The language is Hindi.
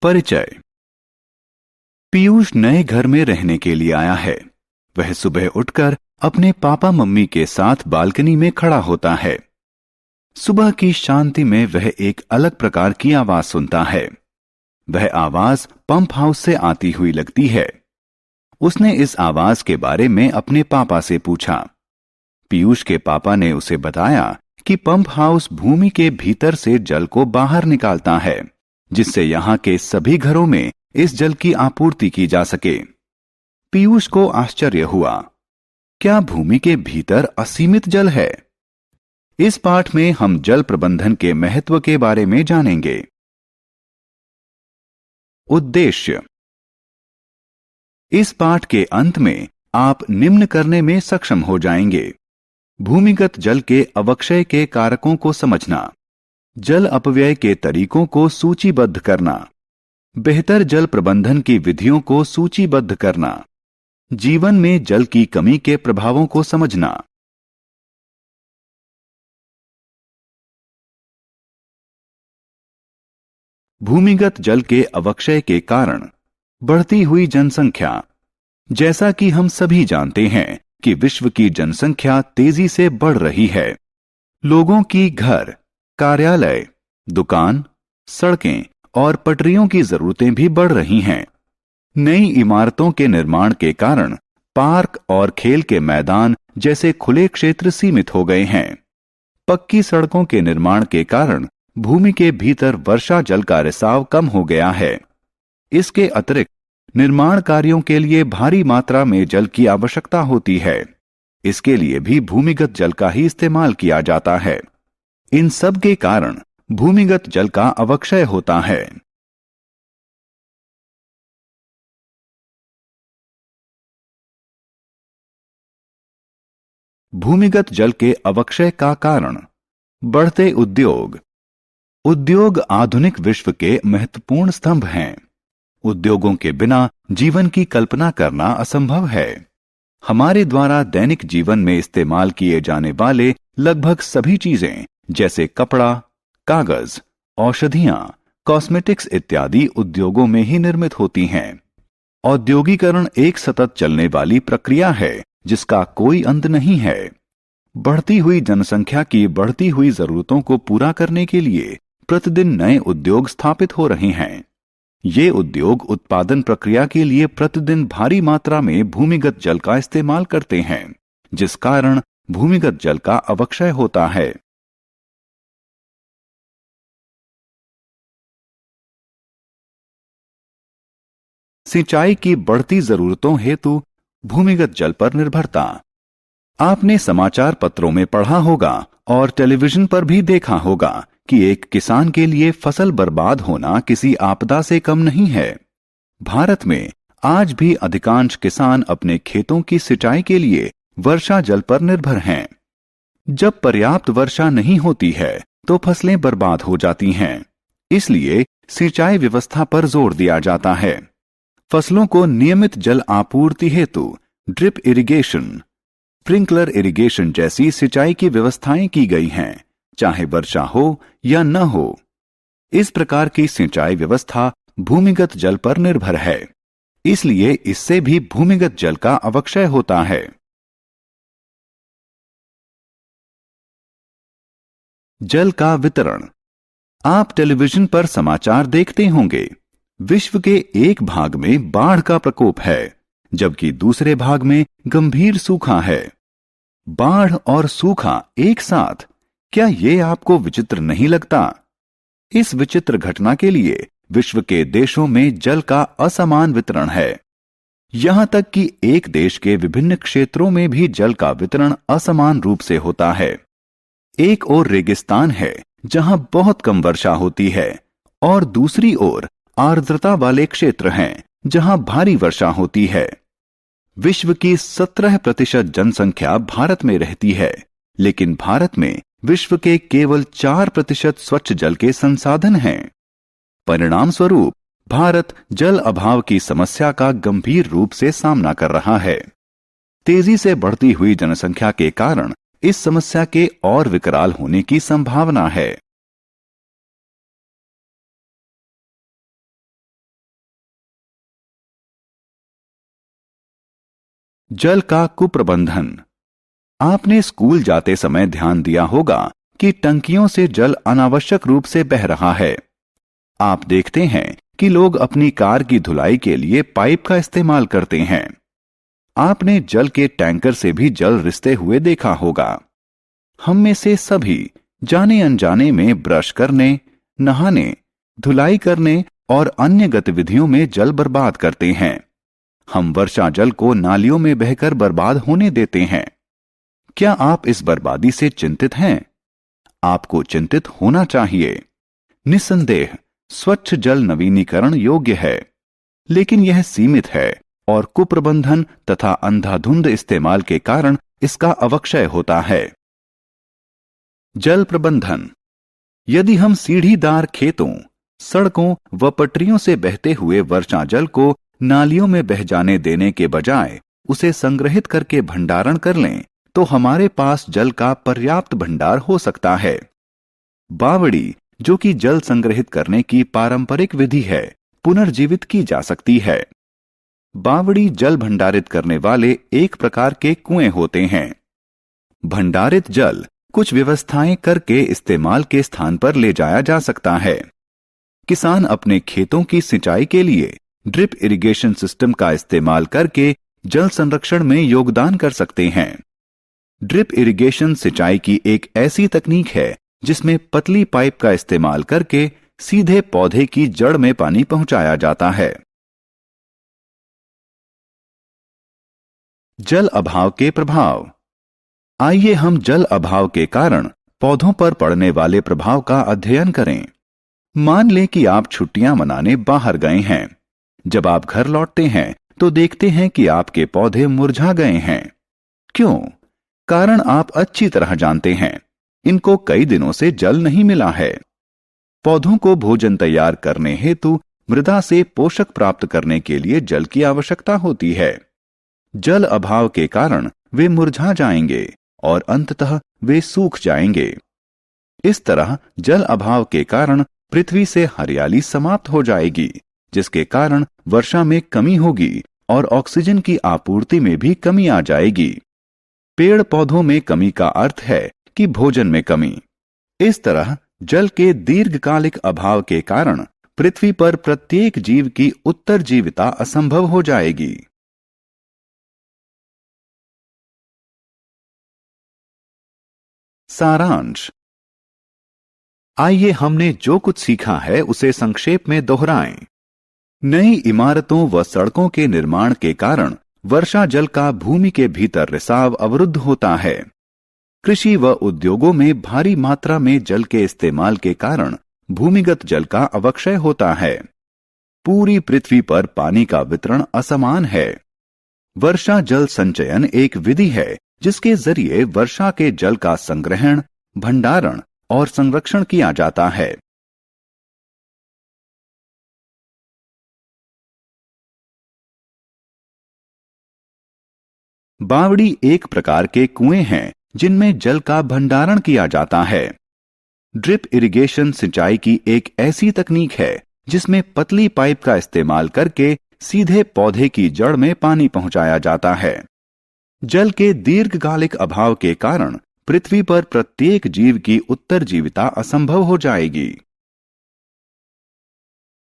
परिचय। पीयूष नए घर में रहने के लिए आया है। वह सुबह उठकर अपने पापा मम्मी के साथ बालकनी में खड़ा होता है। सुबह की शांति में वह एक अलग प्रकार की आवाज सुनता है। वह आवाज पंप हाउस से आती हुई लगती है। उसने इस आवाज के बारे में अपने पापा से पूछा। पीयूष के पापा ने उसे बताया कि पंप हाउस भूमि के भीतर से जल को बाहर निकालता है, जिससे यहां के सभी घरों में इस जल की आपूर्ति की जा सके। पीयूष को आश्चर्य हुआ, क्या भूमि के भीतर असीमित जल है? इस पाठ में हम जल प्रबंधन के महत्व के बारे में जानेंगे। उद्देश्य। इस पाठ के अंत में आप निम्न करने में सक्षम हो जाएंगे। भूमिगत जल के अवक्षय के कारकों को समझना, जल अपव्यय के तरीकों को सूचीबद्ध करना, बेहतर जल प्रबंधन की विधियों को सूचीबद्ध करना, जीवन में जल की कमी के प्रभावों को समझना। भूमिगत जल के अवक्षय के कारण बढ़ती हुई जनसंख्या। जैसा कि हम सभी जानते हैं कि विश्व की जनसंख्या तेजी से बढ़ रही है। लोगों की घर, कार्यालय, दुकान, सड़कें और पटरियों की जरूरतें भी बढ़ रही हैं। नई इमारतों के निर्माण के कारण पार्क और खेल के मैदान जैसे खुले क्षेत्र सीमित हो गए हैं। पक्की सड़कों के निर्माण के कारण भूमि के भीतर वर्षा जल का रिसाव कम हो गया है। इसके अतिरिक्त निर्माण कार्यों के लिए भारी मात्रा में जल की आवश्यकता होती है। इसके लिए भी भूमिगत जल का ही इस्तेमाल किया जाता है। इन सब के कारण भूमिगत जल का अवक्षय होता है। भूमिगत जल के अवक्षय का कारण। बढ़ते उद्योग। उद्योग आधुनिक विश्व के महत्वपूर्ण स्तंभ हैं। उद्योगों के बिना जीवन की कल्पना करना असंभव है। हमारे द्वारा दैनिक जीवन में इस्तेमाल किए जाने वाले लगभग सभी चीजें जैसे कपड़ा, कागज, औषधियां, कॉस्मेटिक्स इत्यादि उद्योगों में ही निर्मित होती हैं। औद्योगिकरण एक सतत चलने वाली प्रक्रिया है जिसका कोई अंत नहीं है। बढ़ती हुई जनसंख्या की बढ़ती हुई जरूरतों को पूरा करने के लिए प्रतिदिन नए उद्योग स्थापित हो रहे हैं। ये उद्योग उत्पादन प्रक्रिया के लिए प्रतिदिन भारी मात्रा में भूमिगत जल का इस्तेमाल करते हैं, जिस कारण भूमिगत जल का अवक्षय होता है। सिंचाई की बढ़ती जरूरतों हेतु भूमिगत जल पर निर्भरता। आपने समाचार पत्रों में पढ़ा होगा और टेलीविजन पर भी देखा होगा कि एक किसान के लिए फसल बर्बाद होना किसी आपदा से कम नहीं है। भारत में आज भी अधिकांश किसान अपने खेतों की सिंचाई के लिए वर्षा जल पर निर्भर हैं। जब पर्याप्त वर्षा नहीं होती है तो फसलें बर्बाद हो जाती हैं। इसलिए सिंचाई व्यवस्था पर जोर दिया जाता है। फसलों को नियमित जल आपूर्ति हेतु ड्रिप इरिगेशन, स्प्रिंकलर इरिगेशन जैसी सिंचाई की व्यवस्थाएं की गई हैं, चाहे वर्षा हो या न हो। इस प्रकार की सिंचाई व्यवस्था भूमिगत जल पर निर्भर है, इसलिए इससे भी भूमिगत जल का अवक्षय होता है। जल का वितरण। आप टेलीविजन पर समाचार देखते होंगे। विश्व के एक भाग में बाढ़ का प्रकोप है, जबकि दूसरे भाग में गंभीर सूखा है। बाढ़ और सूखा एक साथ, क्या ये आपको विचित्र नहीं लगता? इस विचित्र घटना के लिए विश्व के देशों में जल का असमान वितरण है। यहां तक कि एक देश के विभिन्न क्षेत्रों में भी जल का वितरण असमान रूप से होता है। एक ओर रेगिस्तान है जहां बहुत कम वर्षा होती है, और दूसरी ओर आर्द्रता वाले क्षेत्र हैं जहां भारी वर्षा होती है। विश्व की 17% जनसंख्या भारत में रहती है, लेकिन भारत में विश्व के केवल 4% स्वच्छ जल के संसाधन हैं। परिणाम स्वरूप भारत जल अभाव की समस्या का गंभीर रूप से सामना कर रहा है। तेजी से बढ़ती हुई जनसंख्या के कारण इस समस्या के और विकराल होने की संभावना है। जल का कुप्रबंधन। आपने स्कूल जाते समय ध्यान दिया होगा कि टंकियों से जल अनावश्यक रूप से बह रहा है। आप देखते हैं कि लोग अपनी कार की धुलाई के लिए पाइप का इस्तेमाल करते हैं। आपने जल के टैंकर से भी जल रिसते हुए देखा होगा। हम में से सभी जाने अनजाने में ब्रश करने, नहाने, धुलाई करने और अन्य गतिविधियों में जल बर्बाद करते हैं। हम वर्षा जल को नालियों में बहकर बर्बाद होने देते हैं। क्या आप इस बर्बादी से चिंतित हैं? आपको चिंतित होना चाहिए। निस्संदेह स्वच्छ जल नवीनीकरण योग्य है, लेकिन यह सीमित है और कुप्रबंधन तथा अंधाधुंध इस्तेमाल के कारण इसका अवक्षय होता है। जल प्रबंधन। यदि हम सीढ़ीदार खेतों, सड़कों व पटरियों से बहते हुए वर्षा जल को नालियों में बह जाने देने के बजाय उसे संग्रहित करके भंडारण कर लें, तो हमारे पास जल का पर्याप्त भंडार हो सकता है। बावड़ी, जो कि जल संग्रहित करने की पारंपरिक विधि है, पुनर्जीवित की जा सकती है। बावड़ी जल भंडारित करने वाले एक प्रकार के कुएं होते हैं। भंडारित जल कुछ व्यवस्थाएं करके इस्तेमाल के स्थान पर ले जाया जा सकता है। किसान अपने खेतों की सिंचाई के लिए ड्रिप इरिगेशन सिस्टम का इस्तेमाल करके जल संरक्षण में योगदान कर सकते हैं। ड्रिप इरिगेशन सिंचाई की एक ऐसी तकनीक है जिसमें पतली पाइप का इस्तेमाल करके सीधे पौधे की जड़ में पानी पहुंचाया जाता है। जल अभाव के प्रभाव। आइए हम जल अभाव के कारण पौधों पर पड़ने वाले प्रभाव का अध्ययन करें। मान लें कि आप छुट्टियां मनाने बाहर गए हैं। जब आप घर लौटते हैं तो देखते हैं कि आपके पौधे मुरझा गए हैं। क्यों? कारण आप अच्छी तरह जानते हैं। इनको कई दिनों से जल नहीं मिला है। पौधों को भोजन तैयार करने हेतु मृदा से पोषक प्राप्त करने के लिए जल की आवश्यकता होती है। जल अभाव के कारण वे मुरझा जाएंगे और अंततः वे सूख जाएंगे। इस तरह जल अभाव के कारण पृथ्वी से हरियाली समाप्त हो जाएगी, जिसके कारण वर्षा में कमी होगी और ऑक्सीजन की आपूर्ति में भी कमी आ जाएगी। पेड़ पौधों में कमी का अर्थ है कि भोजन में कमी। इस तरह जल के दीर्घकालिक अभाव के कारण पृथ्वी पर प्रत्येक जीव की उत्तरजीविता असंभव हो जाएगी। सारांश। आइए हमने जो कुछ सीखा है उसे संक्षेप में दोहराएं। नई इमारतों व सड़कों के निर्माण के कारण वर्षा जल का भूमि के भीतर रिसाव अवरुद्ध होता है। कृषि व उद्योगों में भारी मात्रा में जल के इस्तेमाल के कारण भूमिगत जल का अवक्षय होता है। पूरी पृथ्वी पर पानी का वितरण असमान है। वर्षा जल संचयन एक विधि है जिसके जरिए वर्षा के जल का संग्रहण, भंडारण और संरक्षण किया जाता है। बावड़ी एक प्रकार के कुएं हैं जिनमें जल का भंडारण किया जाता है। ड्रिप इरिगेशन सिंचाई की एक ऐसी तकनीक है जिसमें पतली पाइप का इस्तेमाल करके सीधे पौधे की जड़ में पानी पहुंचाया जाता है। जल के दीर्घकालिक अभाव के कारण पृथ्वी पर प्रत्येक जीव की उत्तरजीविता असंभव हो जाएगी।